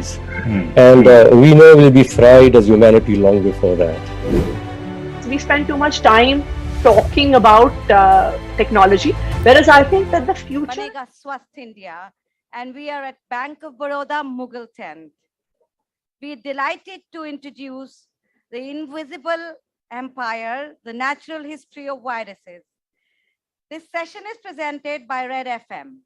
species. And we know we'll be fried as humanity long before that. We spend too much time talking about technology, whereas I think that the future... Swast India, and we are at Bank of Baroda Mughal tent. We are delighted to introduce the Invisible Empire, the Natural History of Viruses. This session is presented by Red FM.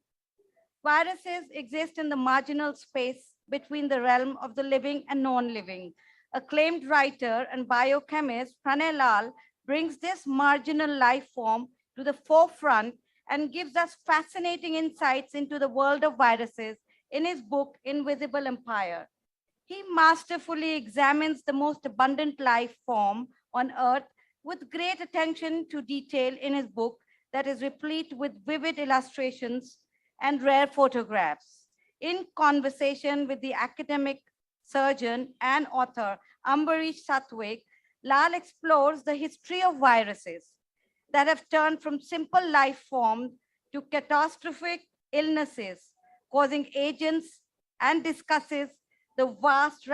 Viruses exist in the marginal space between the realm of the living and non-living. Acclaimed writer and biochemist Pranay Lal brings this marginal life form to the forefront and gives us fascinating insights into the world of viruses in his book, Invisible Empire. He masterfully examines the most abundant life form on Earth with great attention to detail in his book that is replete with vivid illustrations and rare photographs. In conversation with the academic surgeon and author Ambarish Satwik, Lal explores the history of viruses that have turned from simple life forms to catastrophic illnesses causing agents and discusses the vast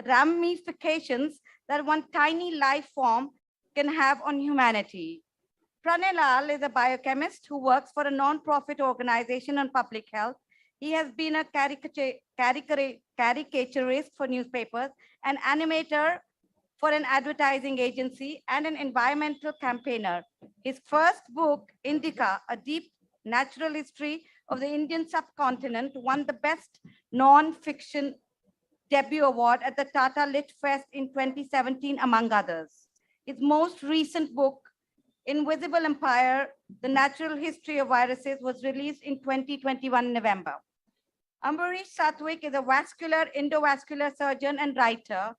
ramifications that one tiny life form can have on humanity. Pranay Lal is a biochemist who works for a non-profit organization on public health. He has been a caricaturist for newspapers, an animator for an advertising agency, and an environmental campaigner. His first book, Indica, A Deep Natural History of the Indian Subcontinent, won the Best Non-Fiction Debut Award at the Tata Lit Fest in 2017, among others. His most recent book, Invisible Empire, The Natural History of Viruses, was released in 2021 November. Ambarish Satwik is a vascular endovascular surgeon and writer.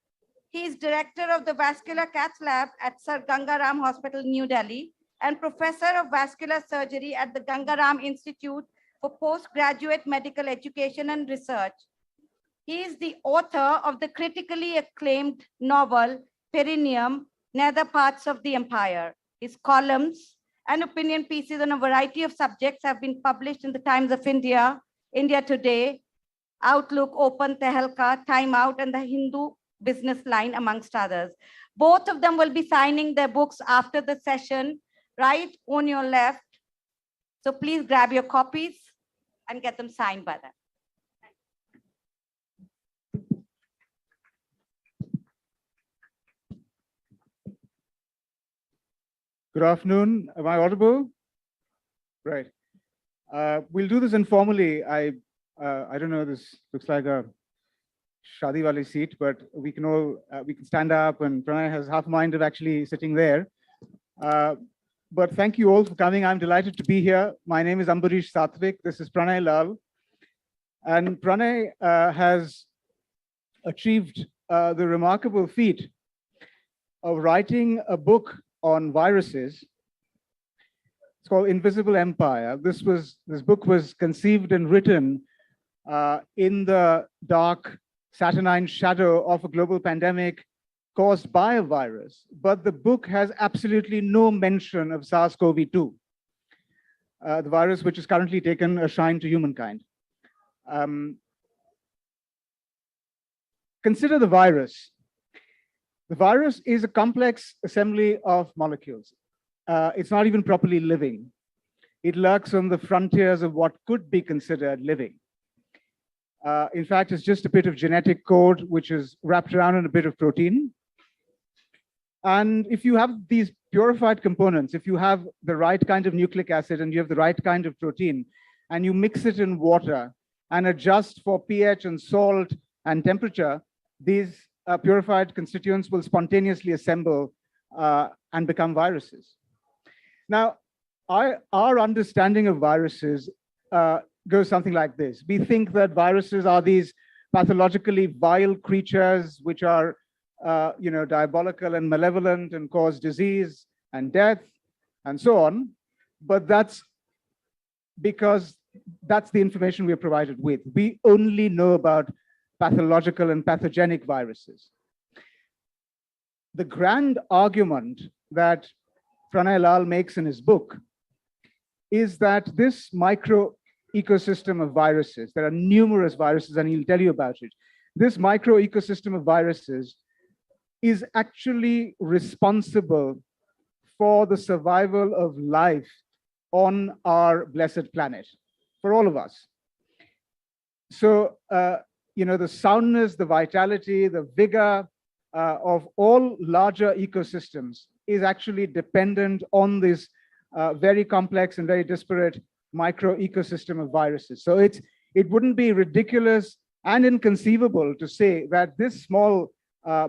He is director of the Vascular Cath Lab at Sir Gangaram Hospital, New Delhi, and professor of vascular surgery at the Gangaram Institute for Postgraduate Medical Education and Research. He is the author of the critically acclaimed novel, Perineum, Nether Parts of the Empire. His columns and opinion pieces on a variety of subjects have been published in the Times of India, India Today, Outlook, Open, Tehelka, Time Out, and the Hindu Business Line, amongst others. Both of them will be signing their books after the session, right on your left. So please grab your copies and get them signed by them. Good afternoon. Am I audible? Right. We'll do this informally. I don't know. This looks like a shadi wali seat, but we can stand up, and Pranay has half a mind of actually sitting there. But thank you all for coming. I'm delighted to be here. My name is Ambarish Satwik. This is Pranay Lal, and Pranay has achieved the remarkable feat of writing a book on viruses. It's called Invisible Empire. This book was conceived and written in the dark, saturnine shadow of a global pandemic caused by a virus. But the book has absolutely no mention of SARS-CoV-2, the virus which has currently taken a shine to humankind. Consider the virus. The virus is a complex assembly of molecules. It's not even properly living. It lurks on the frontiers of what could be considered living. In fact, it's just a bit of genetic code which is wrapped around in a bit of protein. And if you have these purified components, if you have the right kind of nucleic acid and you have the right kind of protein, and you mix it in water and adjust for pH and salt and temperature, these purified constituents will spontaneously assemble and become viruses. Now, our understanding of viruses goes something like this. We think that viruses are these pathologically vile creatures which are diabolical and malevolent and cause disease and death and so on. But that's because that's the information we're provided with. We only know about pathological and pathogenic viruses. The grand argument that Pranay Lal makes in his book is that this ecosystem of viruses. There are numerous viruses, and he'll tell you about it. This micro ecosystem of viruses is actually responsible for the survival of life on our blessed planet, for all of us. So, the soundness, the vitality, the vigor of all larger ecosystems is actually dependent on this very complex and very disparate micro ecosystem of viruses. So it wouldn't be ridiculous and inconceivable to say that this small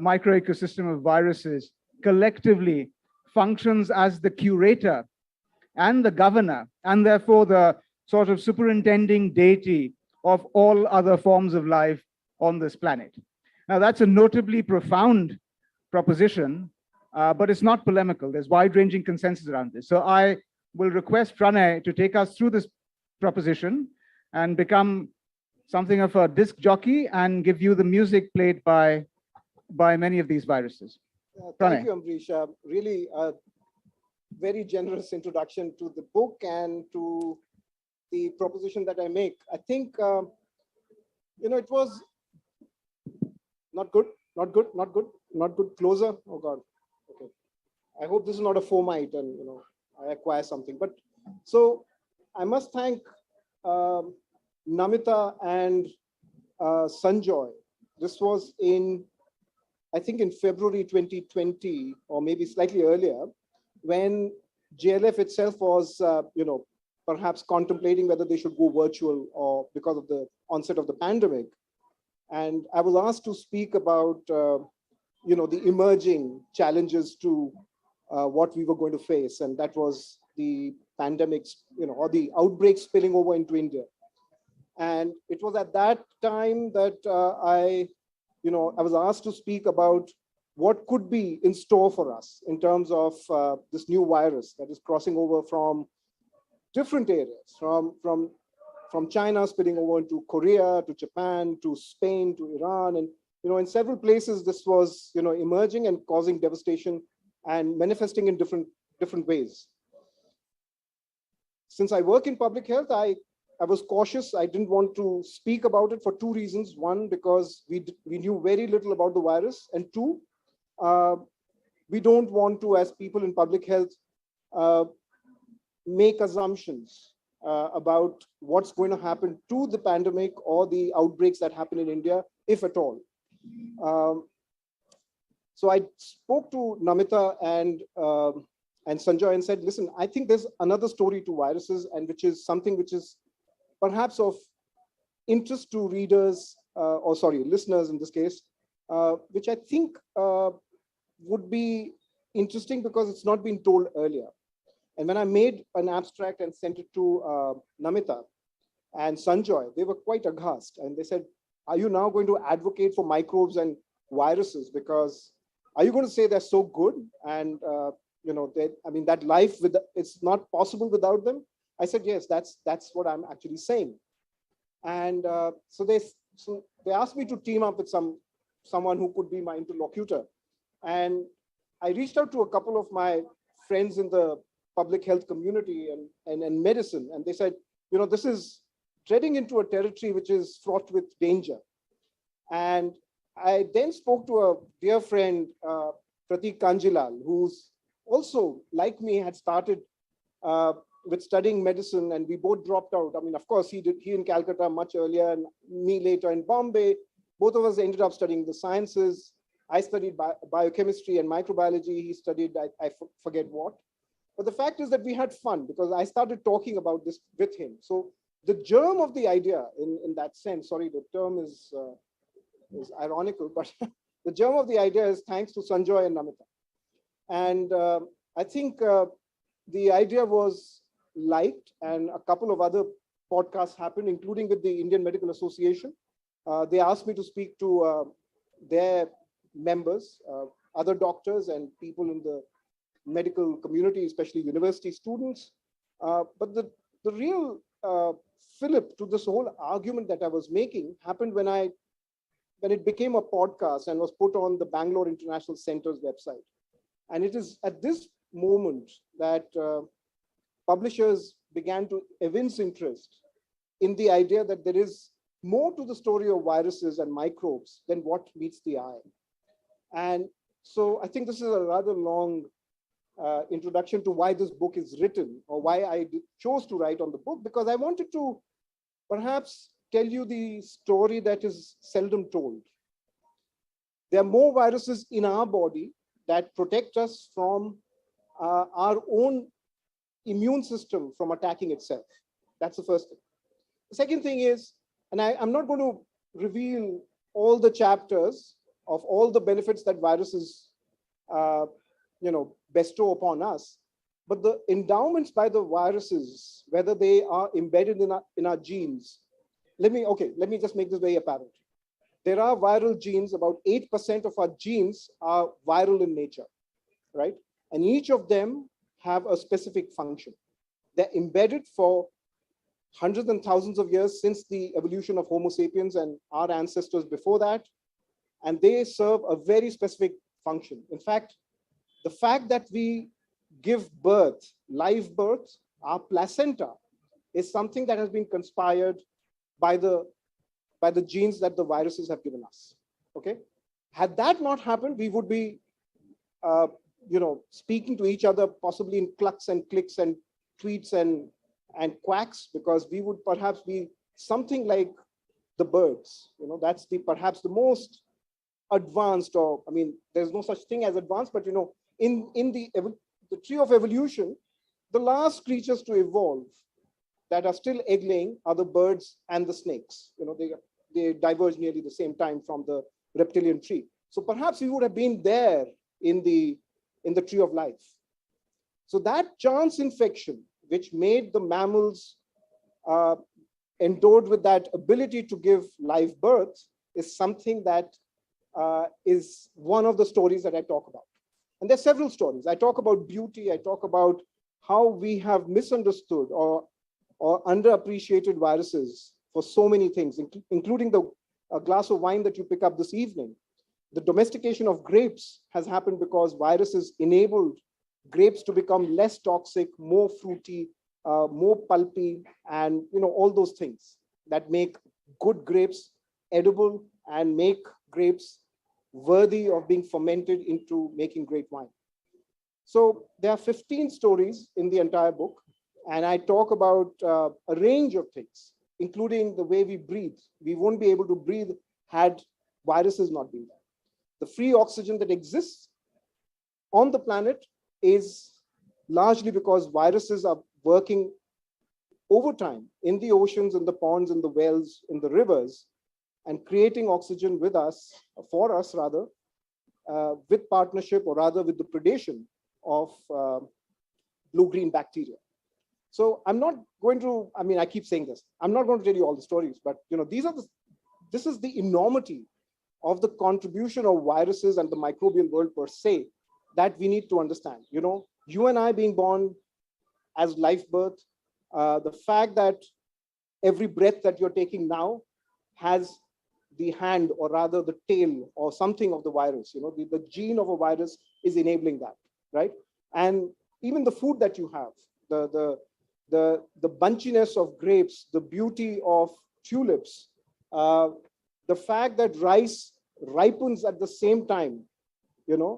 micro ecosystem of viruses collectively functions as the curator and the governor, and therefore the sort of superintending deity of all other forms of life on this planet. Now, that's a notably profound proposition, but it's not polemical. There's wide-ranging consensus around this. So I will request Pranay to take us through this proposition and become something of a disc jockey and give you the music played by many of these viruses. Thank you, Ambarish. Really very generous introduction to the book and to the proposition that I make. I think, it was not good. Closer. Oh God. Okay. I hope this is not a fomite and, I acquire something. But so I must thank Namita and Sanjoy. This was I think in February 2020, or maybe slightly earlier, when JLF itself was, perhaps contemplating whether they should go virtual or because of the onset of the pandemic. And I was asked to speak about, the emerging challenges to what we were going to face. And that was the pandemics, or the outbreak spilling over into India. And it was at that time that I was asked to speak about what could be in store for us in terms of this new virus that is crossing over from different areas, from China spilling over into Korea, to Japan, to Spain, to Iran. And, in several places, this was, emerging and causing devastation and manifesting in different ways. Since I work in public health, I was cautious. I didn't want to speak about it for two reasons. One, because we knew very little about the virus. And two, we don't want to, as people in public health, make assumptions about what's going to happen to the pandemic or the outbreaks that happen in India, if at all. So I spoke to Namita and Sanjoy and said, listen, I think there's another story to viruses, and which is something which is perhaps of interest to readers, listeners in this case, which I think would be interesting because it's not been told earlier. And when I made an abstract and sent it to Namita and Sanjoy, they were quite aghast. And they said, are you now going to advocate for microbes and viruses? Because are you going to say they're so good? And, that life, it's not possible without them? I said, yes, that's what I'm actually saying. And so they asked me to team up with someone who could be my interlocutor. And I reached out to a couple of my friends in the public health community and medicine. And they said, this is treading into a territory which is fraught with danger. And I then spoke to a dear friend, Pratik Kanjilal, who's also, like me, had started with studying medicine, and we both dropped out. I mean, of course, he in Calcutta much earlier, and me later in Bombay. Both of us ended up studying the sciences. I studied biochemistry and microbiology. He studied, I forget what. But the fact is that we had fun because I started talking about this with him. So the germ of the idea in that sense, sorry, the term is ironical, but the germ of the idea is thanks to Sanjoy and Namita. And I think the idea was liked, and a couple of other podcasts happened, including with the Indian Medical Association. They asked me to speak to their members, other doctors and people in the medical community, especially university students. But the real fillip to this whole argument that I was making happened when it became a podcast and was put on the Bangalore International Center's website. And it is at this moment that publishers began to evince interest in the idea that there is more to the story of viruses and microbes than what meets the eye. And so I think this is a rather long introduction to why this book is written, or why I chose to write on the book, because I wanted to perhaps tell you the story that is seldom told. There are more viruses in our body that protect us from our own immune system from attacking itself. That's the first thing. The second thing is, and I'm not going to reveal all the chapters of all the benefits that viruses bestow upon us, but the endowments by the viruses, whether they are embedded in our genes. Let me just make this very apparent. There are viral genes. About 8% of our genes are viral in nature, right? And each of them have a specific function. They're embedded for hundreds and thousands of years since the evolution of Homo sapiens and our ancestors before that. And they serve a very specific function. In fact, the fact that we give birth, live birth, our placenta, is something that has been conspired by the genes that the viruses have given us. Okay, had that not happened, we would be, speaking to each other possibly in clucks and clicks and tweets and quacks, because we would perhaps be something like the birds. That's perhaps the most advanced, or there's no such thing as advanced, but in the tree of evolution, the last creatures to evolve that are still egg-laying are the birds and the snakes. They diverge nearly the same time from the reptilian tree. So perhaps we would have been there in the tree of life. So that chance infection, which made the mammals endowed with that ability to give live birth, is something that is one of the stories that I talk about. And there's several stories. I talk about beauty. I talk about how we have misunderstood or underappreciated viruses for so many things, including a glass of wine that you pick up this evening. The domestication of grapes has happened because viruses enabled grapes to become less toxic, more fruity, more pulpy, and all those things that make good grapes edible and make grapes worthy of being fermented into making great wine. So there are 15 stories in the entire book, and I talk about a range of things, including the way we breathe. We won't be able to breathe had viruses not been there. The free oxygen that exists on the planet is largely because viruses are working overtime in the oceans, in the ponds, in the wells, in the rivers, and creating oxygen with us, for us rather, with partnership, or rather with the predation of blue-green bacteria. So I'm not going to, I keep saying this, I'm not going to tell you all the stories, but this is the enormity of the contribution of viruses and the microbial world per se that we need to understand. You and I being born as live birth, the fact that every breath that you're taking now has the hand, or rather the tail or something of the virus. The gene of a virus is enabling that, right? And even the food that you have, the bunchiness of grapes, the beauty of tulips, the fact that rice ripens at the same time.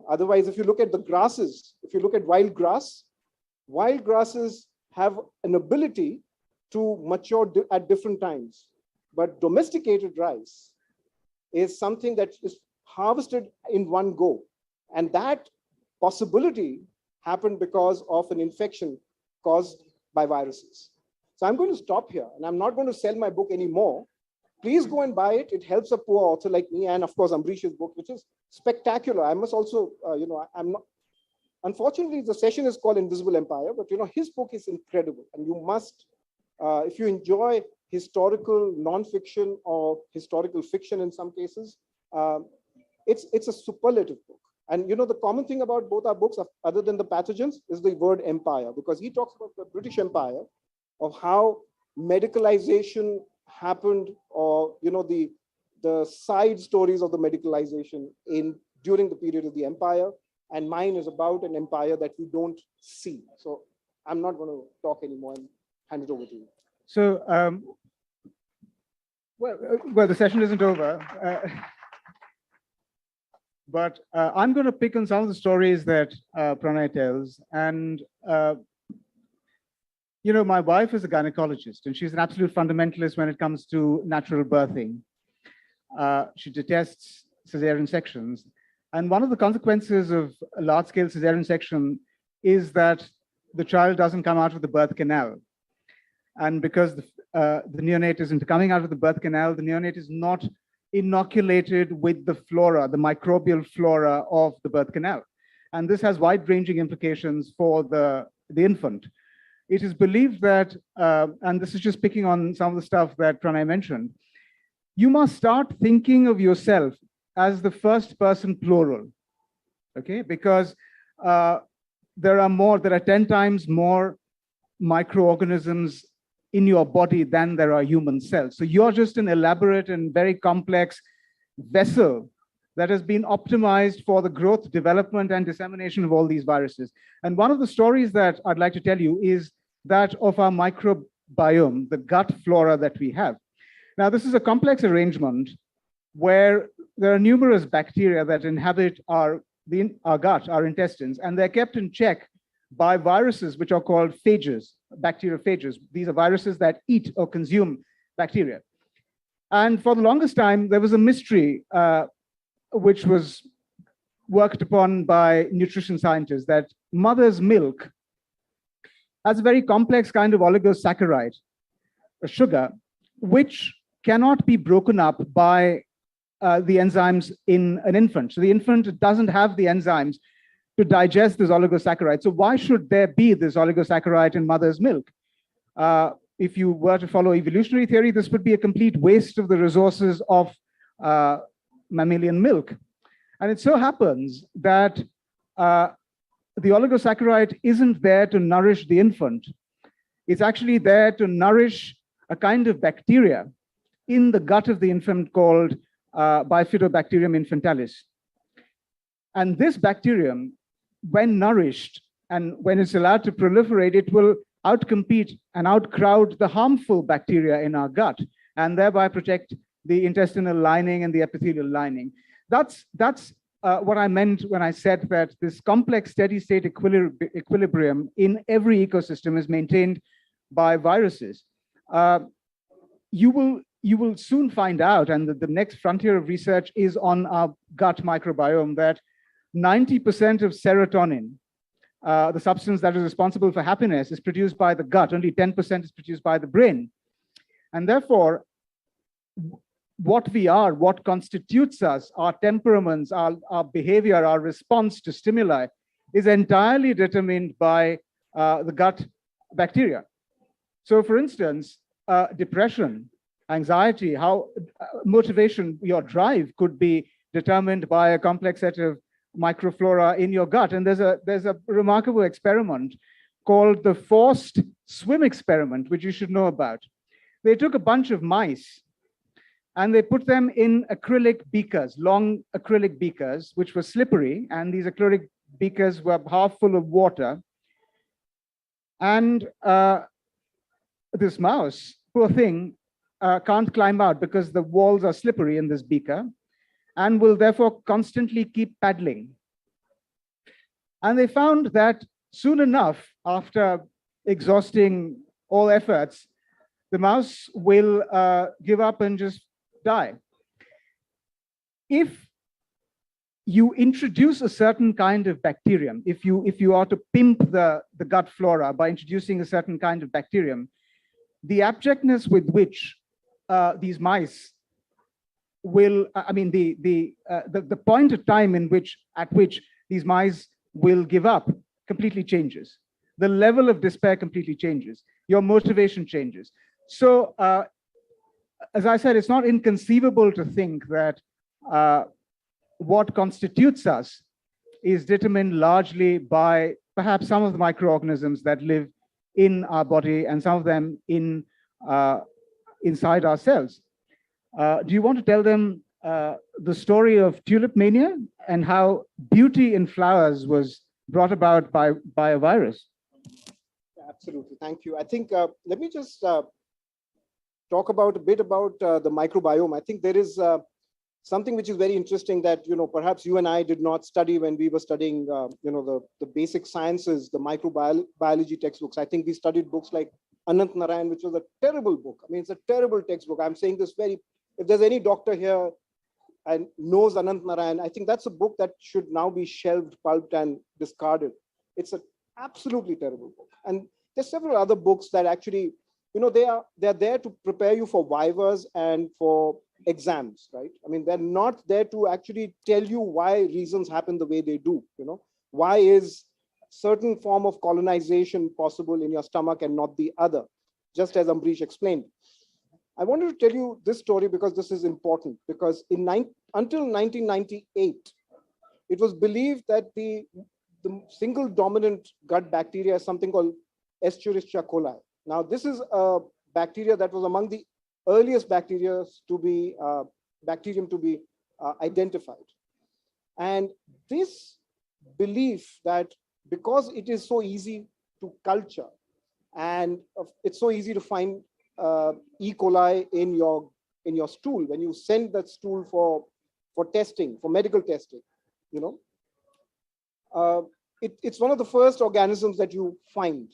Otherwise, if you look at the grasses, if you look at wild grasses have an ability to mature at different times, but domesticated rice is something that is harvested in one go. And that possibility happened because of an infection caused by viruses. So I'm going to stop here, and I'm not going to sell my book anymore. Please go and buy it. It helps a poor author like me, and of course, Ambarish's book, which is spectacular. I must also, I'm not, unfortunately, the session is called Invisible Empire, but his book is incredible, and you must, if you enjoy historical nonfiction or historical fiction in some cases, it's a superlative book. And the common thing about both our books, other than the pathogens, is the word empire, because he talks about the British Empire, of how medicalization happened, or the side stories of the medicalization during the period of the empire. And mine is about an empire that we don't see. So I'm not going to talk anymore and hand it over to you. So Well, the session isn't over. But I'm going to pick on some of the stories that Pranay tells. And, my wife is a gynecologist, and she's an absolute fundamentalist when it comes to natural birthing. She detests cesarean sections. And one of the consequences of a large-scale cesarean section is that the child doesn't come out of the birth canal. And because the neonate isn't coming out of the birth canal, the neonate is not inoculated with the flora, the microbial flora of the birth canal. And this has wide-ranging implications for the infant. It is believed that, and this is just picking on some of the stuff that Pranay mentioned, you must start thinking of yourself as the first person plural, okay? Because there are 10 times more microorganisms in your body than there are human cells. So you're just an elaborate and very complex vessel that has been optimized for the growth, development, and dissemination of all these viruses. And one of the stories that I'd like to tell you is that of our microbiome, the gut flora that we have. Now, this is a complex arrangement where there are numerous bacteria that inhabit our gut, our intestines, and they're kept in check by viruses which are called phages, bacteriophages. These are viruses that eat or consume bacteria. And for the longest time, there was a mystery which was worked upon by nutrition scientists, that mother's milk has a very complex kind of oligosaccharide, a sugar, which cannot be broken up by the enzymes in an infant. So the infant doesn't have the enzymes to digest this oligosaccharide. So why should there be this oligosaccharide in mother's milk? If you were to follow evolutionary theory, this would be a complete waste of the resources of mammalian milk. And it so happens that the oligosaccharide isn't there to nourish the infant. It's actually there to nourish a kind of bacteria in the gut of the infant called Bifidobacterium infantilis. And this bacterium, when nourished and when it's allowed to proliferate, it will outcompete and outcrowd the harmful bacteria in our gut and thereby protect the intestinal lining and the epithelial lining. That's what I meant when I said that this complex steady state equilibrium in every ecosystem is maintained by viruses. You will soon find out, and the next frontier of research is on our gut microbiome, that 90% of serotonin, the substance that is responsible for happiness, is produced by the gut. Only 10% is produced by the brain. And therefore, what we are, what constitutes us, our temperaments, our behavior, our response to stimuli, is entirely determined by the gut bacteria. So for instance, depression, anxiety, how motivation, your drive could be determined by a complex set of microflora in your gut. And there's a remarkable experiment called the forced swim experiment, which you should know about. They took a bunch of mice and they put them in acrylic beakers, long acrylic beakers, which were slippery. And these acrylic beakers were half full of water. And this mouse, poor thing, can't climb out because the walls are slippery in this beaker and will therefore constantly keep paddling. And they found that soon enough, after exhausting all efforts, the mouse will give up and just die. If you introduce a certain kind of bacterium, if you are to pimp the gut flora by introducing a certain kind of bacterium, the abjectness with which these mice will, the point of time at which these mice will give up completely changes. The level of despair completely changes. Your motivation changes. So, as I said, it's not inconceivable to think that what constitutes us is determined largely by perhaps some of the microorganisms that live in our body and some of them inside ourselves. Do you want to tell them the story of tulip mania and how beauty in flowers was brought about by a virus? Absolutely, thank you. I think let me just talk about a bit about the microbiome. I think there is something which is very interesting that, perhaps you and I did not study when we were studying, the basic sciences, the microbiology textbooks. I think we studied books like Anant Narayan, which was a terrible book. I mean, it's a terrible textbook. I'm saying this if there's any doctor here and knows Anant Narayan, I think that's a book that should now be shelved, pulped, and discarded. It's an absolutely terrible book. And there's several other books that actually, they're there to prepare you for vivas and for exams, right? I mean, they're not there to actually tell you why reasons happen the way they do. Why is certain form of colonization possible in your stomach and not the other, just as Ambarish explained. I wanted to tell you this story because this is important, because until 1998, it was believed that the single dominant gut bacteria is something called Escherichia coli. Now, this is a bacteria that was among the earliest bacterium to be identified. And this belief that because it is so easy to culture and it's so easy to find E. coli in your stool, when you send that stool for testing, for medical testing, it's one of the first organisms that you find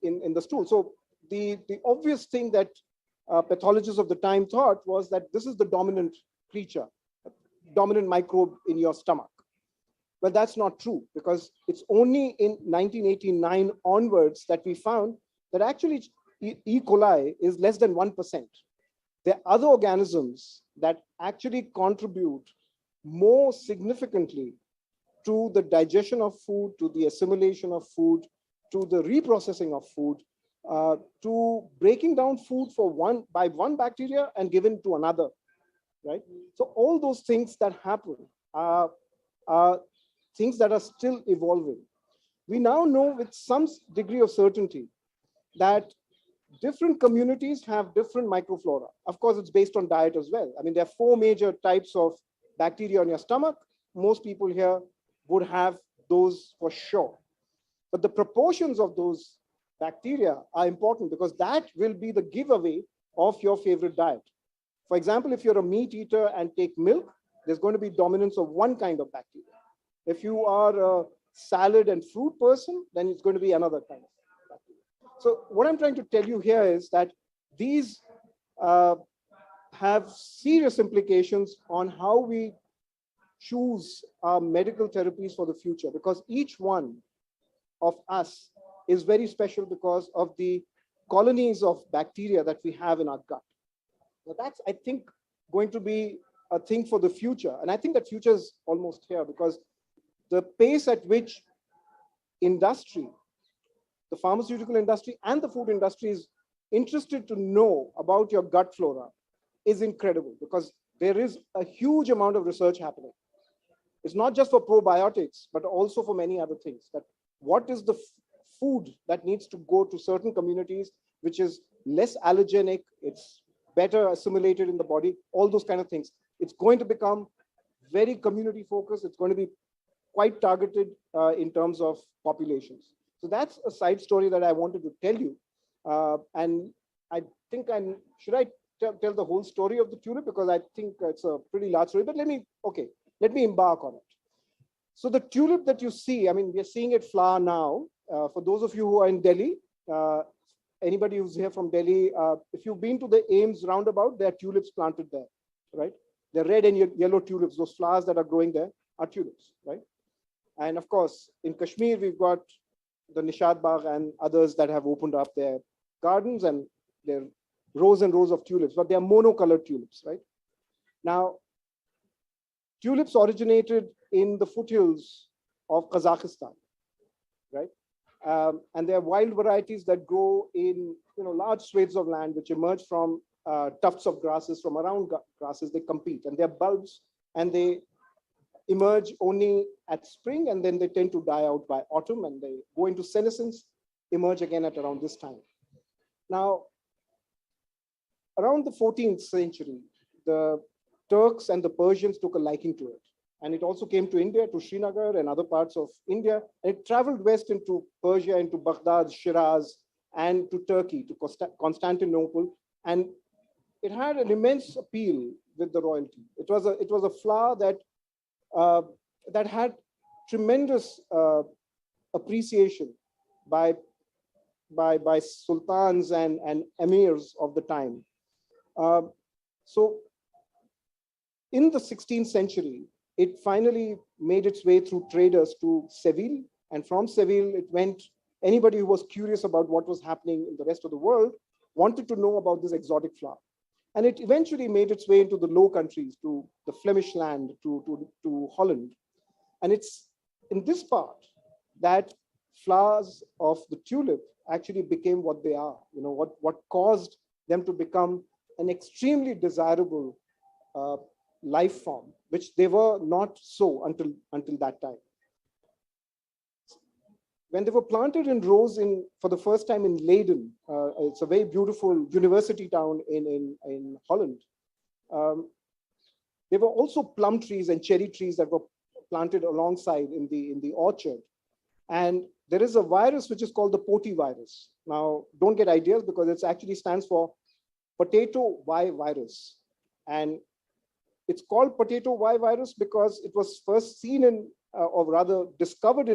in the stool. So the obvious thing that pathologists of the time thought was that this is the dominant creature, dominant microbe in your stomach. Well, that's not true, because it's only in 1989 onwards that we found that actually E. coli is less than 1%. There are other organisms that actually contribute more significantly to the digestion of food, to the assimilation of food, to the reprocessing of food, to breaking down food by one bacteria and given to another, right? So all those things that happen are things that are still evolving. We now know with some degree of certainty that different communities have different microflora. Of course, it's based on diet as well. I mean, there are 4 major types of bacteria on your stomach. Most people here would have those for sure. But the proportions of those bacteria are important, because that will be the giveaway of your favorite diet. For example, if you're a meat eater and take milk, there's going to be dominance of one kind of bacteria. If you are a salad and fruit person, then it's going to be another kind of bacteria. So what I'm trying to tell you here is that these have serious implications on how we choose our medical therapies for the future, because each one of us is very special because of the colonies of bacteria that we have in our gut. Now that's, I think, going to be a thing for the future. And I think that future is almost here, because the pace at which industry, the pharmaceutical industry and the food industry is interested to know about your gut flora is incredible, because there is a huge amount of research happening. It's not just for probiotics, but also for many other things. That what is the food that needs to go to certain communities, which is less allergenic, it's better assimilated in the body, all those kind of things. It's going to become very community focused. It's going to be quite targeted in terms of populations. So that's a side story that I wanted to tell you. And I think should I tell the whole story of the tulip? Because I think it's a pretty large story, but let me embark on it. So the tulip that you see, I mean, we're seeing it flower now. For those of you who are in Delhi, anybody who's here from Delhi, if you've been to the Ames roundabout, there are tulips planted there, right? They're red and yellow tulips. Those flowers that are growing there are tulips, right? And of course, in Kashmir, we've got the Nishad Bagh and others that have opened up their gardens, and they're rows and rows of tulips, but they are monocolored tulips, right? Now, tulips originated in the foothills of Kazakhstan, right? And there are wild varieties that grow in large swathes of land, which emerge from tufts of grasses, from around grasses. They compete, and they're bulbs, and they emerge only at spring, and then they tend to die out by autumn, and they go into senescence, emerge again at around this time. Now, around the 14th century, the Turks and the Persians took a liking to it. And it also came to India, to Srinagar and other parts of India. And it traveled west into Persia, into Baghdad, Shiraz, and to Turkey, to Constantinople. And it had an immense appeal with the royalty. It was a flower that that had tremendous appreciation by sultans and emirs of the time. So in the 16th century, it finally made its way through traders to Seville, and from Seville it went. Anybody who was curious about what was happening in the rest of the world wanted to know about this exotic flower. And it eventually made its way into the Low Countries, to the Flemish land, to Holland. And it's in this part that flowers of the tulip actually became what they are, what caused them to become an extremely desirable life form, which they were not so until that time. When they were planted in rows for the first time in Leiden, it's a very beautiful university town in Holland. There were also plum trees and cherry trees that were planted alongside in the orchard. And there is a virus which is called the Poti virus. Now, don't get ideas, because it actually stands for potato Y virus. And it's called potato Y virus because it was first seen or rather discovered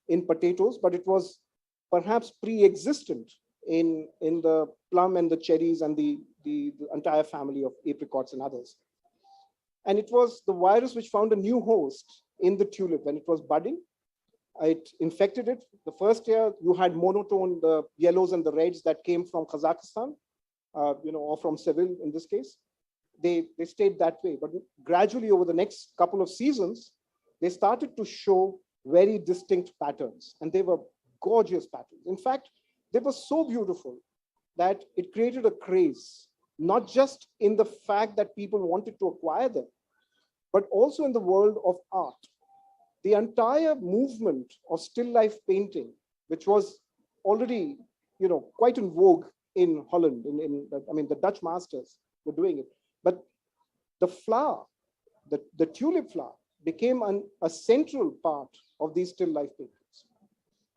in potatoes, but it was perhaps pre-existent in the plum and the cherries and the entire family of apricots and others. And it was the virus which found a new host in the tulip when it was budding. It infected it. The first year you had monotone, the yellows and the reds that came from Kazakhstan, or from Seville in this case. They stayed that way, but gradually over the next couple of seasons, they started to show very distinct patterns, and they were gorgeous patterns. In fact, they were so beautiful that it created a craze, not just in the fact that people wanted to acquire them, but also in the world of art. The entire movement of still life painting, which was already, quite in vogue in Holland, the Dutch masters were doing it, but the flower, the tulip flower, became a central part of these still life paintings.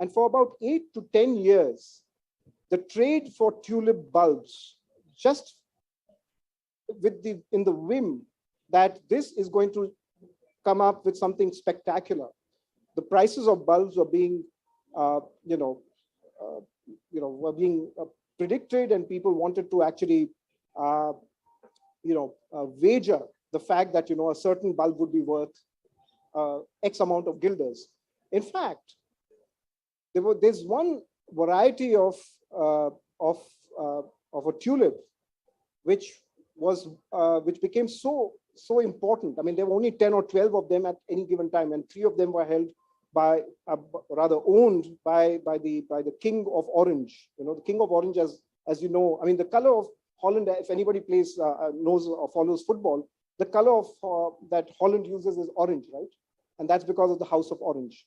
And for about 8 to 10 years, the trade for tulip bulbs, just in the whim that this is going to come up with something spectacular, the prices of bulbs were being, were being predicted, and people wanted to actually, wager the fact that a certain bulb would be worth X amount of guilders. In fact, there's one variety of a tulip which became so important. I mean, there were only 10 or 12 of them at any given time, and 3 of them were held by, rather owned by the King of Orange. The King of Orange, as you know, I mean, the color of Holland, if anybody knows or follows football, the color of that Holland uses is orange, right? And that's because of the House of Orange.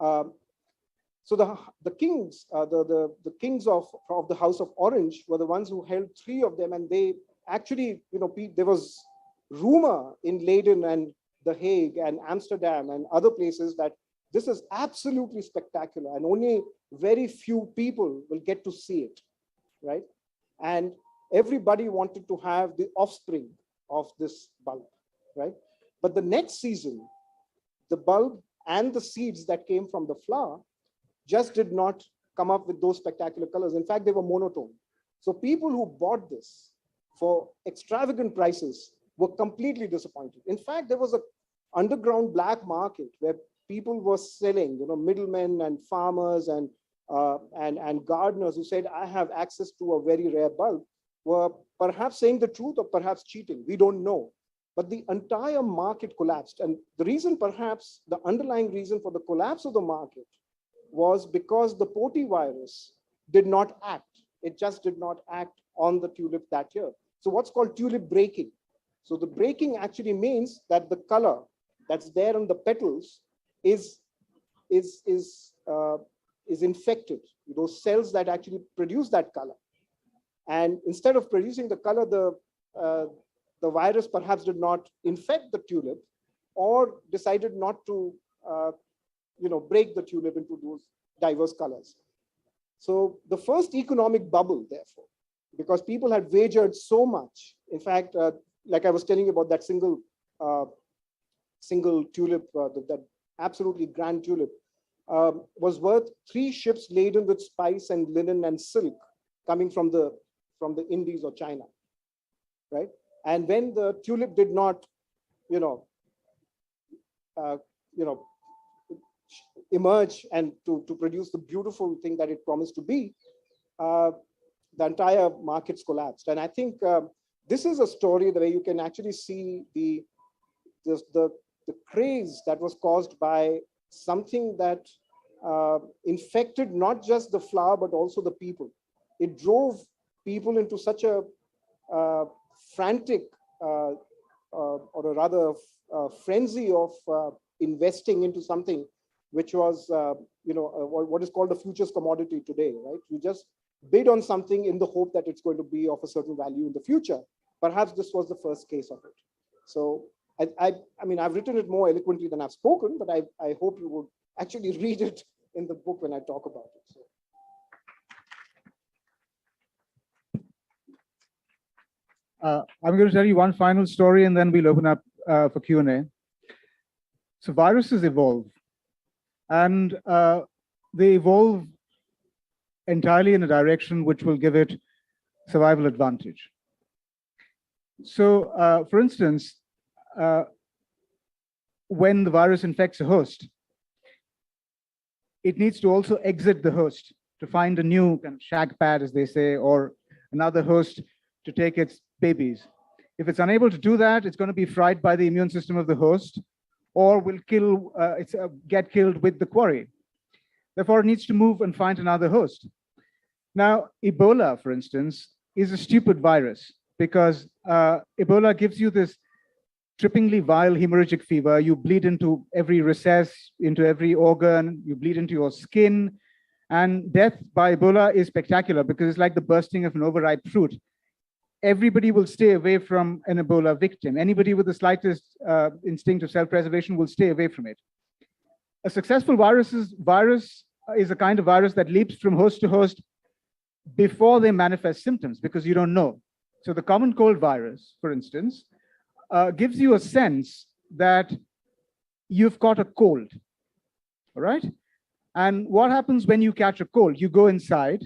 So the kings, the kings of the House of Orange were the ones who held 3 of them, and they actually, there was rumor in Leiden and The Hague and Amsterdam and other places that this is absolutely spectacular, and only very few people will get to see it, right? And everybody wanted to have the offspring of this bulb, right? But the next season, the bulb and the seeds that came from the flower just did not come up with those spectacular colors. In fact, they were monotone. So people who bought this for extravagant prices were completely disappointed. In fact, there was an underground black market where people were selling, middlemen and farmers and gardeners who said, I have access to a very rare bulb, were perhaps saying the truth or perhaps cheating. We don't know. But the entire market collapsed. And the reason, perhaps the underlying reason for the collapse of the market, was because the Poti virus did not act. It just did not act on the tulip that year. So what's called tulip breaking. So the breaking actually means that the color that's there on the petals is infected. Those cells that actually produce that color. And instead of producing the color, the virus perhaps did not infect the tulip, or decided not to break the tulip into those diverse colors. So the first economic bubble, therefore, because people had wagered so much. In fact, like I was telling you about that single tulip, that absolutely grand tulip, was worth 3 ships laden with spice and linen and silk coming from the Indies or China, right? And when the tulip did not, emerge and to produce the beautiful thing that it promised to be, the entire markets collapsed. And I think this is a story where you can actually see the craze that was caused by something that infected not just the flower, but also the people. It drove people into such a frantic or a rather frenzy of investing into something which was, what is called a futures commodity today, right? You just bid on something in the hope that it's going to be of a certain value in the future. Perhaps this was the first case of it. So I mean, I've written it more eloquently than I've spoken, but I hope you would actually read it in the book when I talk about it. So. I'm going to tell you one final story and then we'll open up for Q&A. So viruses evolve, and they evolve entirely in a direction which will give it survival advantage. So for instance, when the virus infects a host, it needs to also exit the host to find a new kind of shag pad, as they say, or another host to take its babies. If it's unable to do that, it's going to be fried by the immune system of the host, or will get killed with the quarry. Therefore, it needs to move and find another host. Now, Ebola, for instance, is a stupid virus because Ebola gives you this trippingly vile hemorrhagic fever. You bleed into every recess, into every organ, you bleed into your skin. And death by Ebola is spectacular because it's like the bursting of an overripe fruit. Everybody will stay away from an Ebola victim. Anybody with the slightest instinct of self-preservation will stay away from it. A successful virus is a kind of virus that leaps from host to host before they manifest symptoms because you don't know. So the common cold virus, for instance, gives you a sense that you've caught a cold, all right? And what happens when you catch a cold? You go inside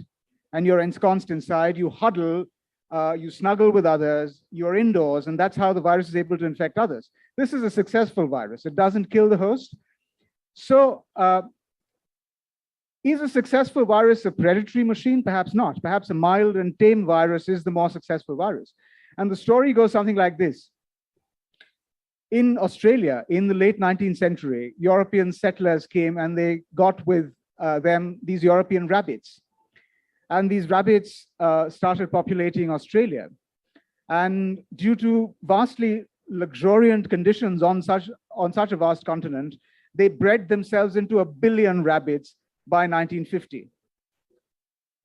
and you're ensconced inside, you huddle, you snuggle with others, you're indoors, and that's how the virus is able to infect others. This is a successful virus. It doesn't kill the host. So is a successful virus a predatory machine? Perhaps not. Perhaps a mild and tame virus is the more successful virus. And the story goes something like this. In Australia, in the late 19th century, European settlers came and they got with them these European rabbits. And these rabbits started populating Australia. And due to vastly luxuriant conditions on such a vast continent, they bred themselves into 1 billion rabbits by 1950.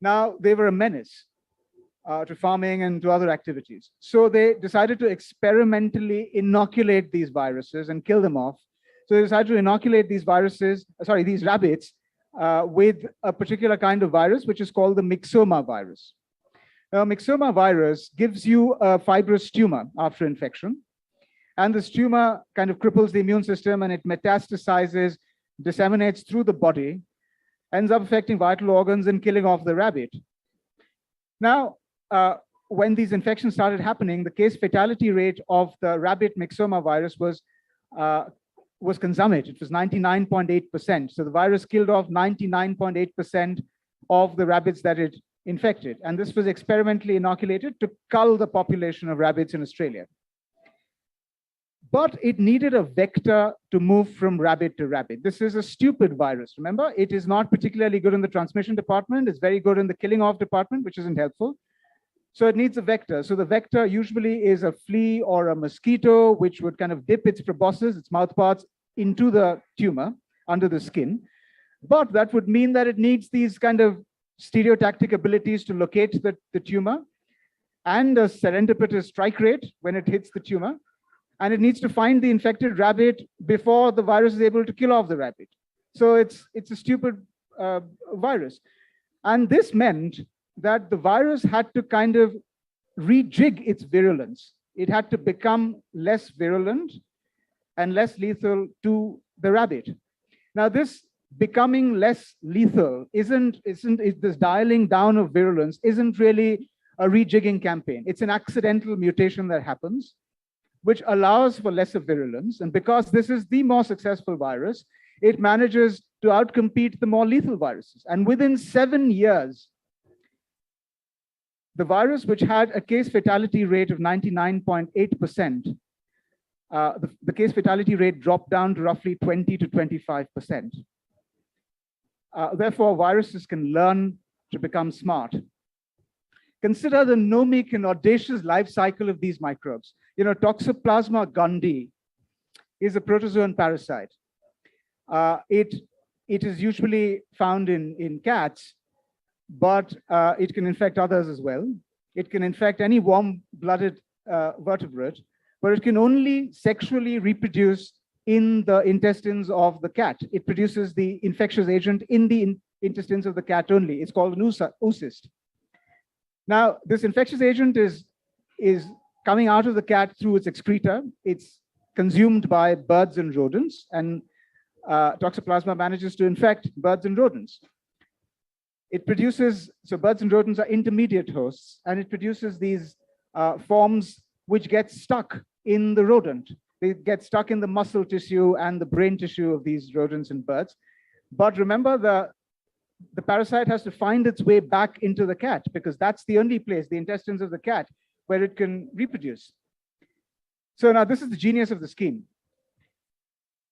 Now, they were a menace to farming and to other activities. So they decided to experimentally inoculate these viruses and kill them off. So they decided to inoculate these rabbits with a particular kind of virus, which is called the myxoma virus. Now, myxoma virus gives you a fibrous tumor after infection. And this tumor kind of cripples the immune system and it metastasizes, disseminates through the body, ends up affecting vital organs and killing off the rabbit. Now, when these infections started happening, the case fatality rate of the rabbit myxoma virus was consummate. It was 99.8%. So the virus killed off 99.8% of the rabbits that it infected. And this was experimentally inoculated to cull the population of rabbits in Australia. But it needed a vector to move from rabbit to rabbit. This is a stupid virus. Remember, it is not particularly good in the transmission department. It's very good in the killing off department, which isn't helpful. So it needs a vector. So the vector usually is a flea or a mosquito, which would kind of dip its proboscis, its mouthparts, into the tumor under the skin. But that would mean that it needs these kind of stereotactic abilities to locate the tumor and a serendipitous strike rate when it hits the tumor. And it needs to find the infected rabbit before the virus is able to kill off the rabbit. So it's a stupid virus. And this meant that the virus had to kind of rejig its virulence. It had to become less virulent and less lethal to the rabbit. Now, this becoming less lethal isn't this dialing down of virulence isn't really a rejigging campaign. It's an accidental mutation that happens, which allows for lesser virulence. And because this is the more successful virus, it manages to outcompete the more lethal viruses. And within 7 years, the virus, which had a case fatality rate of 99.8%, the case fatality rate dropped down to roughly 20 to 25%. Therefore, viruses can learn to become smart. Consider the gnomic and audacious life cycle of these microbes. You know, Toxoplasma gondii is a protozoan parasite. It is usually found in cats, but it can infect others as well. It can infect any warm-blooded vertebrate, but it can only sexually reproduce in the intestines of the cat. It produces the infectious agent in the intestines of the cat only. It's called an oocyst. Now, this infectious agent is coming out of the cat through its excreta. It's consumed by birds and rodents, and Toxoplasma manages to infect birds and rodents. It produces, so birds and rodents are intermediate hosts, and it produces these forms which get stuck in the rodent. They get stuck in the muscle tissue and the brain tissue of these rodents and birds. But remember, the parasite has to find its way back into the cat, because that's the only place, the intestines of the cat, where it can reproduce. So now this is the genius of the scheme.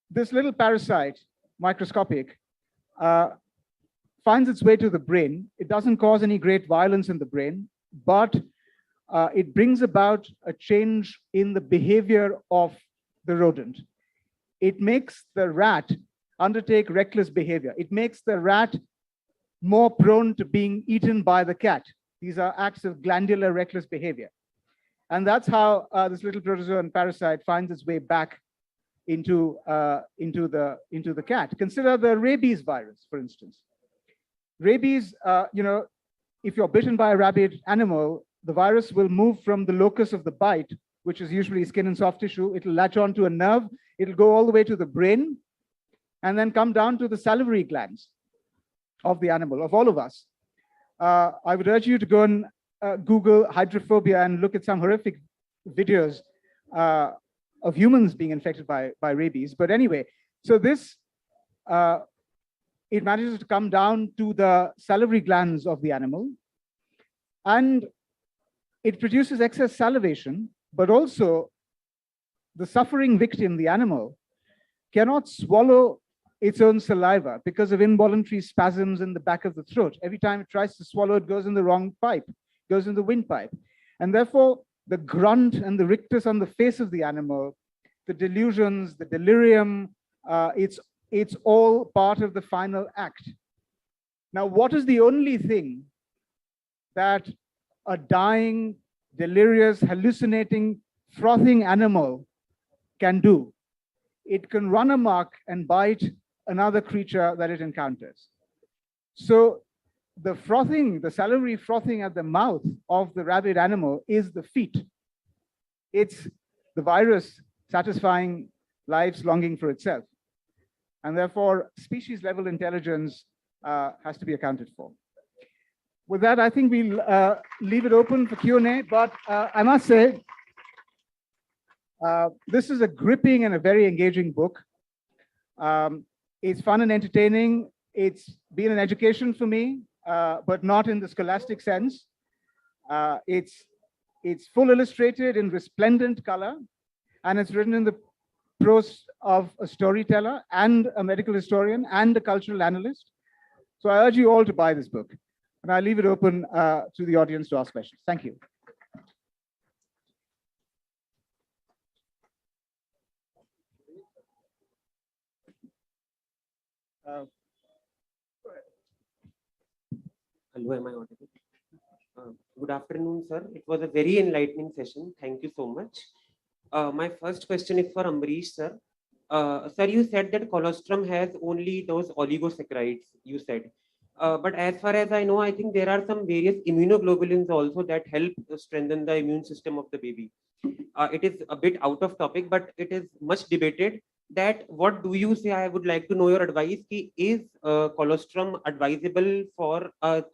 This little parasite, microscopic, finds its way to the brain. It doesn't cause any great violence in the brain, but it brings about a change in the behavior of the rodent. It makes the rat undertake reckless behavior. It makes the rat more prone to being eaten by the cat. These are acts of glandular reckless behavior. And that's how this little protozoan parasite finds its way back into the cat. Consider the rabies virus, for instance. Rabies, if you're bitten by a rabid animal, the virus will move from the locus of the bite, which is usually skin and soft tissue. It'll latch onto a nerve. It'll go all the way to the brain and then come down to the salivary glands of the animal, of all of us. I would urge you to go and Google hydrophobia and look at some horrific videos of humans being infected by rabies. But anyway, so this, it manages to come down to the salivary glands of the animal, and it produces excess salivation, but also the suffering victim, the animal, cannot swallow its own saliva because of involuntary spasms in the back of the throat. Every time it tries to swallow, it goes in the wrong pipe, goes in the windpipe. And therefore, the grunt and the rictus on the face of the animal, the delusions, the delirium, it's all part of the final act. Now, what is the only thing that a dying, delirious, hallucinating, frothing animal can do? It can run amok and bite another creature that it encounters. So the frothing, the salivary frothing at the mouth of the rabid animal is the feet. It's the virus satisfying life's longing for itself. And therefore, species level intelligence has to be accounted for. With that, I think we'll leave it open for Q&A, but I must say, this is a gripping and a very engaging book. It's fun and entertaining. It's been an education for me, but not in the scholastic sense. It's full illustrated in resplendent color, and it's written in the prose of a storyteller and a medical historian and a cultural analyst. So I urge you all to buy this book, and I leave it open to the audience to ask questions. Thank you. Hello, am I audible? Good afternoon, sir. It was a very enlightening session. Thank you so much. My first question is for Ambarish, sir. Sir, you said that colostrum has only those oligosaccharides, you said. But as far as I know, I think there are some various immunoglobulins also that help strengthen the immune system of the baby. It is a bit out of topic, but it is much debated. That what do you say? I would like to know your advice. Is colostrum advisable for a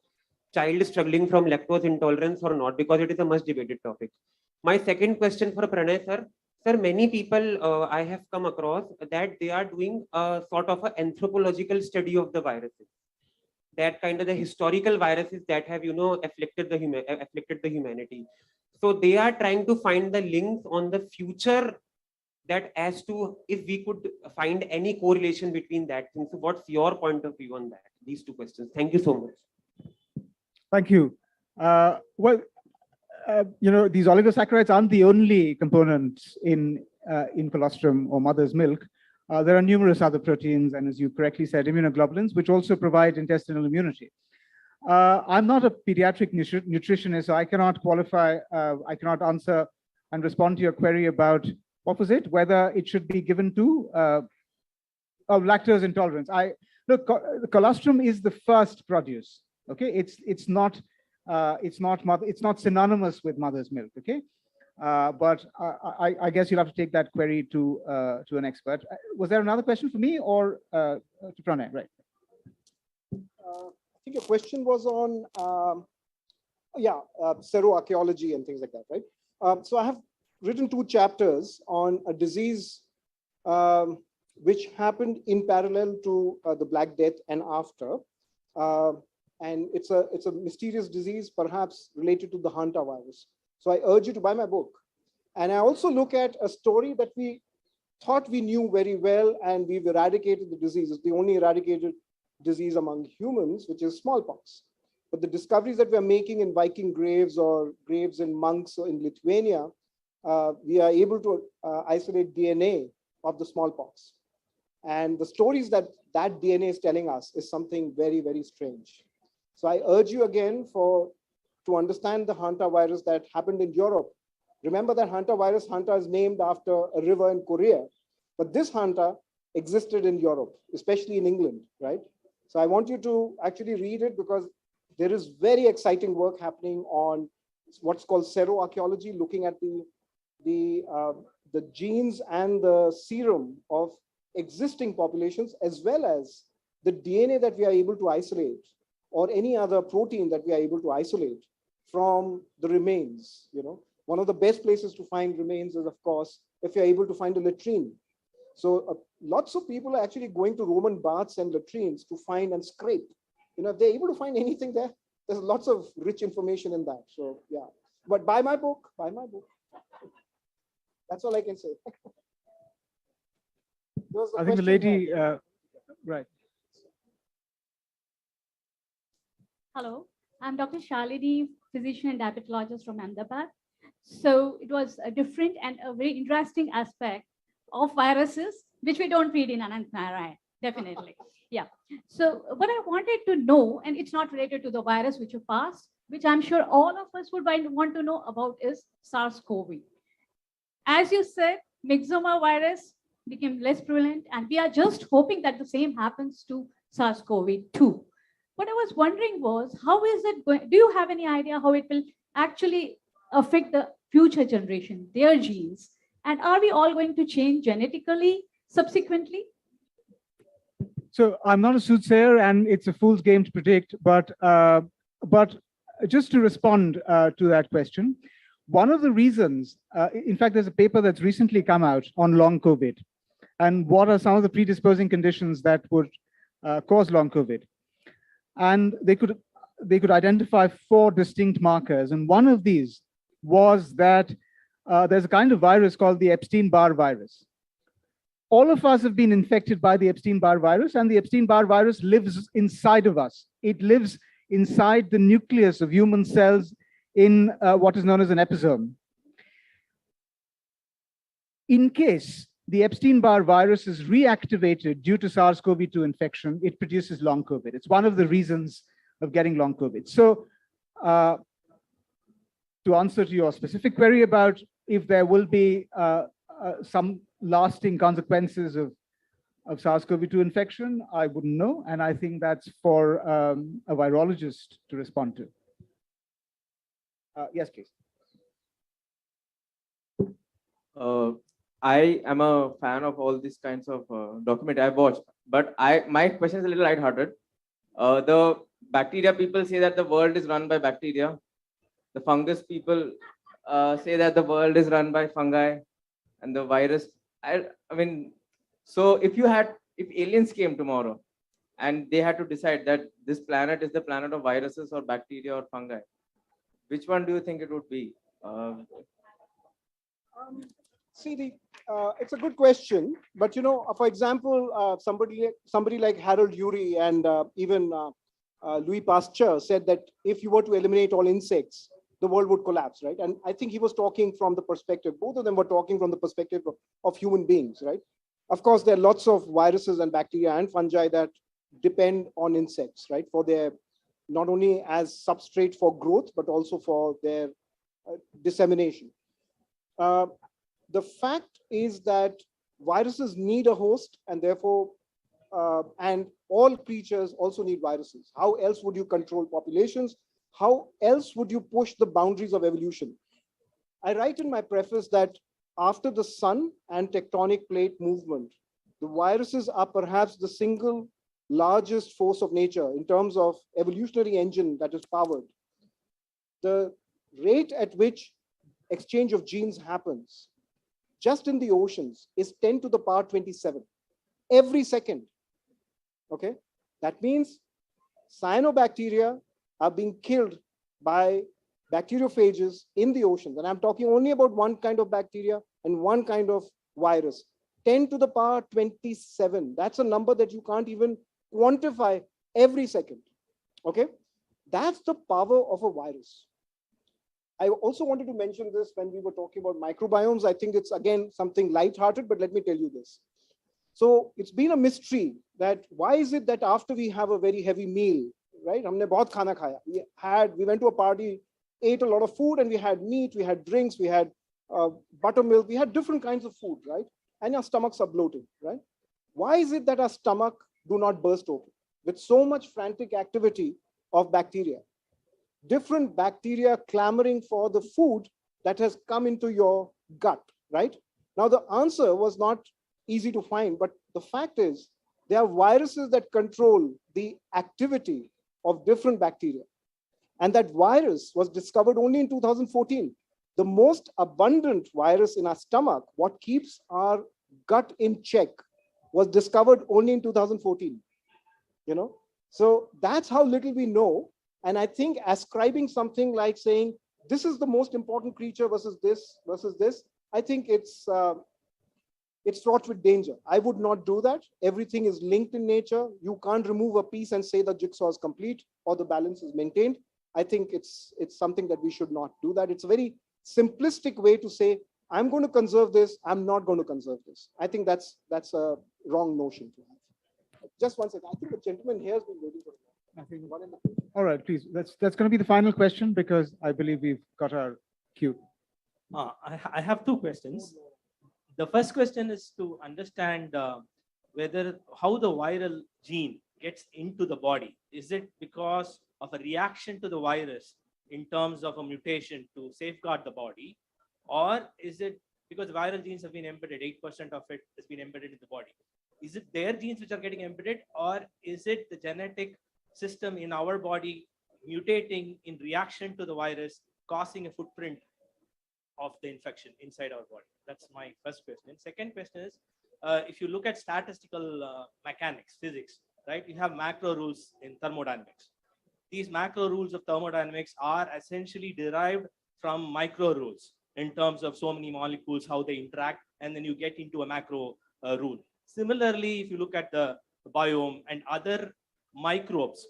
child struggling from lactose intolerance or not? Because it is a much debated topic. My second question for Pranay sir. Sir, many people I have come across that they are doing a sort of an anthropological study of the viruses, that kind of the historical viruses that have afflicted the humanity. So they are trying to find the links on the future, that as to if we could find any correlation between that thing. So what's your point of view on that? These two questions. Thank you so much. Thank you. These oligosaccharides aren't the only components in colostrum or mother's milk. There are numerous other proteins, and as you correctly said, immunoglobulins, which also provide intestinal immunity. I'm not a pediatric nutritionist, so I cannot qualify, I cannot answer and respond to your query about, what was it, whether it should be given to lactose intolerance. Look, the colostrum is the first produce. Okay, it's not synonymous with mother's milk. Okay, but I guess you'll have to take that query to an expert. Was there another question for me or to Pranay? Right. I think your question was on Cerro archaeology and things like that, right? So I have written 2 chapters on a disease which happened in parallel to the Black Death and after. And it's a mysterious disease, perhaps related to the hantavirus. So I urge you to buy my book. And I also look at a story that we thought we knew very well, and we've eradicated the disease. It's the only eradicated disease among humans, which is smallpox. But the discoveries that we're making in Viking graves or graves in monks or in Lithuania, we are able to isolate DNA of the smallpox. And the stories that DNA is telling us is something very, very strange. So I urge you again to understand the hantavirus that happened in Europe. Remember that hantavirus, Hanta is named after a river in Korea, but this Hanta existed in Europe, especially in England, right? So I want you to actually read it, because there is very exciting work happening on what's called Cerro archaeology, looking at the genes and the serum of existing populations, as well as the DNA that we are able to isolate, or any other protein that we are able to isolate from the remains. One of the best places to find remains is, of course, if you're able to find a latrine. So lots of people are actually going to Roman baths and latrines to find and scrape. If they're able to find anything there, there's lots of rich information in that. So yeah, but buy my book, That's all I can say. I think the lady, right. Hello, I'm Dr. Shalini, physician and diabetologist from Ahmedabad. So it was a different and a very interesting aspect of viruses, which we don't read in Anant Narayan, definitely. Yeah. So what I wanted to know, and it's not related to the virus which you passed, which I'm sure all of us would want to know about, is SARS-CoV. As you said, myxoma virus became less prevalent, and we are just hoping that the same happens to SARS-CoV-2. What I was wondering was, how is it going? Do you have any idea how it will actually affect the future generation, their genes? And are we all going to change genetically subsequently? So I'm not a soothsayer, and it's a fool's game to predict. But just to respond to that question, one of the reasons, in fact, there's a paper that's recently come out on long COVID, and what are some of the predisposing conditions that would cause long COVID. And they could identify 4 distinct markers. And one of these was that there's a kind of virus called the Epstein-Barr virus. All of us have been infected by the Epstein-Barr virus, and the Epstein-Barr virus lives inside of us. It lives inside the nucleus of human cells in what is known as an episome. In case the Epstein-Barr virus is reactivated due to SARS-CoV-2 infection, it produces long COVID. It's one of the reasons of getting long COVID. So to answer to your specific query about if there will be some lasting consequences of SARS-CoV-2 infection, I wouldn't know. And I think that's for a virologist to respond to. Yes, please. I am a fan of all these kinds of document I've watched, but my question is a little lighthearted. The bacteria people say that the world is run by bacteria. The fungus people say that the world is run by fungi, and the virus. I mean, so if aliens came tomorrow, and they had to decide that this planet is the planet of viruses or bacteria or fungi, which one do you think it would be? See, it's a good question, but for example, somebody like Harold Urey and even Louis Pasteur said that if you were to eliminate all insects, the world would collapse, right? And I think he was talking from the perspective, both of them were talking from the perspective of human beings, right? Of course, there are lots of viruses and bacteria and fungi that depend on insects, right? For their, not only as substrate for growth, but also for their dissemination. The fact is that viruses need a host, and therefore, and all creatures also need viruses. How else would you control populations? How else would you push the boundaries of evolution? I write in my preface that after the sun and tectonic plate movement, the viruses are perhaps the single largest force of nature in terms of evolutionary engine that is powered. The rate at which exchange of genes happens just in the oceans is 10 to the power 27 every second. Okay, that means cyanobacteria are being killed by bacteriophages in the oceans. And I'm talking only about one kind of bacteria and one kind of virus. 10 to the power 27. That's a number that you can't even quantify every second. Okay, that's the power of a virus. I also wanted to mention this when we were talking about microbiomes. I think it's again something lighthearted, but let me tell you this. So it's been a mystery that why is it that after we have a very heavy meal, right? Humne bahut khana khaya. We went to a party, ate a lot of food, and we had meat, we had drinks, we had buttermilk, we had different kinds of food, right? And our stomachs are bloated, right? Why is it that our stomach do not burst open with so much frantic activity of bacteria? Different bacteria clamoring for the food that has come into your gut, right? Now, the answer was not easy to find, but the fact is there are viruses that control the activity of different bacteria. And that virus was discovered only in 2014. The most abundant virus in our stomach, what keeps our gut in check, was discovered only in 2014. So that's how little we know. And I think ascribing something like saying, this is the most important creature versus this, I think it's fraught with danger. I would not do that. Everything is linked in nature. You can't remove a piece and say the jigsaw is complete or the balance is maintained. I think it's something that we should not do that. It's a very simplistic way to say, I'm going to conserve this, I'm not going to conserve this. I think that's a wrong notion to have. Just one second. I think the gentleman here has been waiting for I think, all right, please. That's going to be the final question because I believe we've got our cue. I have two questions. The first question is to understand how the viral gene gets into the body. Is it because of a reaction to the virus in terms of a mutation to safeguard the body? Or is it because viral genes have been embedded, 8% of it has been embedded in the body? Is it their genes which are getting embedded, or is it the genetic system in our body mutating in reaction to the virus, causing a footprint of the infection inside our body? That's my first question. Second question is, if you look at statistical mechanics, physics, right? You have macro rules in thermodynamics. These macro rules of thermodynamics are essentially derived from micro rules in terms of so many molecules, how they interact, and then you get into a macro rule. Similarly, if you look at the biome and other microbes,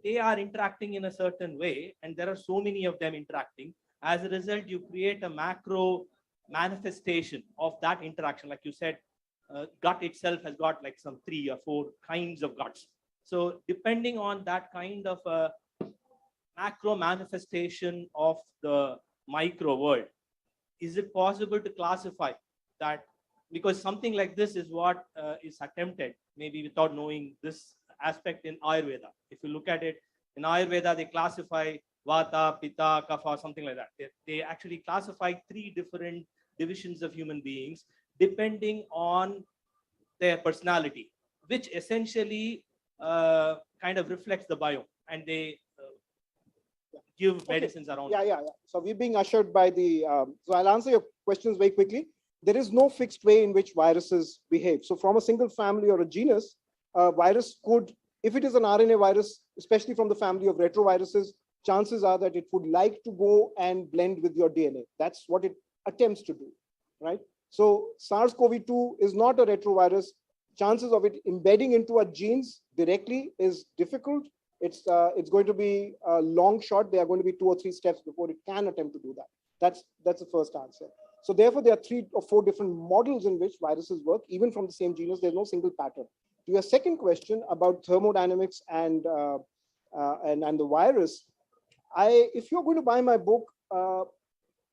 they are interacting in a certain way, and there are so many of them interacting. As a result, you create a macro manifestation of that interaction. Like you said, gut itself has got like some 3 or 4 kinds of guts. So depending on that kind of a macro manifestation of the micro world, is it possible to classify that because something like this is what is attempted, maybe without knowing this aspect in Ayurveda. If you look at it, in Ayurveda, they classify Vata, Pitta, Kapha, something like that. They actually classify 3 different divisions of human beings depending on their personality, which essentially kind of reflects the biome, and they give medicines around it. Yeah. So we're being ushered by the, so I'll answer your questions very quickly. There is no fixed way in which viruses behave. So from a single family or a genus, a virus could, if it is an RNA virus, especially from the family of retroviruses, chances are that it would like to go and blend with your DNA. That's what it attempts to do, right? So SARS-CoV-2 is not a retrovirus. Chances of it embedding into our genes directly is difficult. It's going to be a long shot. There are going to be 2 or 3 steps before it can attempt to do that. That's the first answer. So therefore, there are 3 or 4 different models in which viruses work, even from the same genus. There's no single pattern. To your second question about thermodynamics and the virus, if you're going to buy my book,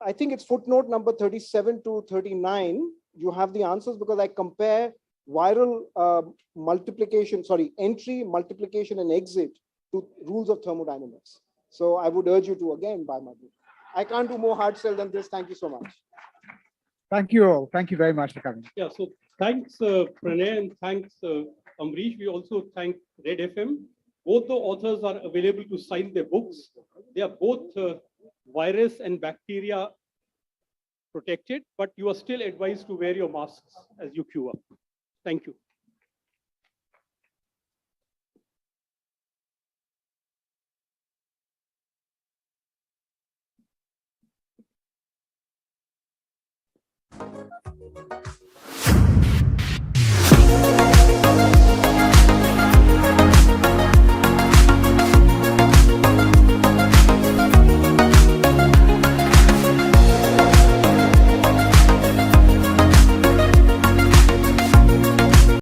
I think it's footnote number 37 to 39. You have the answers because I compare viral entry, multiplication, and exit to rules of thermodynamics. So I would urge you to again buy my book. I can't do more hard sell than this. Thank you so much. Thank you all. Thank you very much for coming. Yeah, so thanks Pranay and thanks Ambarish. We also thank Red FM. Both the authors are available to sign their books. They are both virus and bacteria protected, but you are still advised to wear your masks as you queue up. Thank you.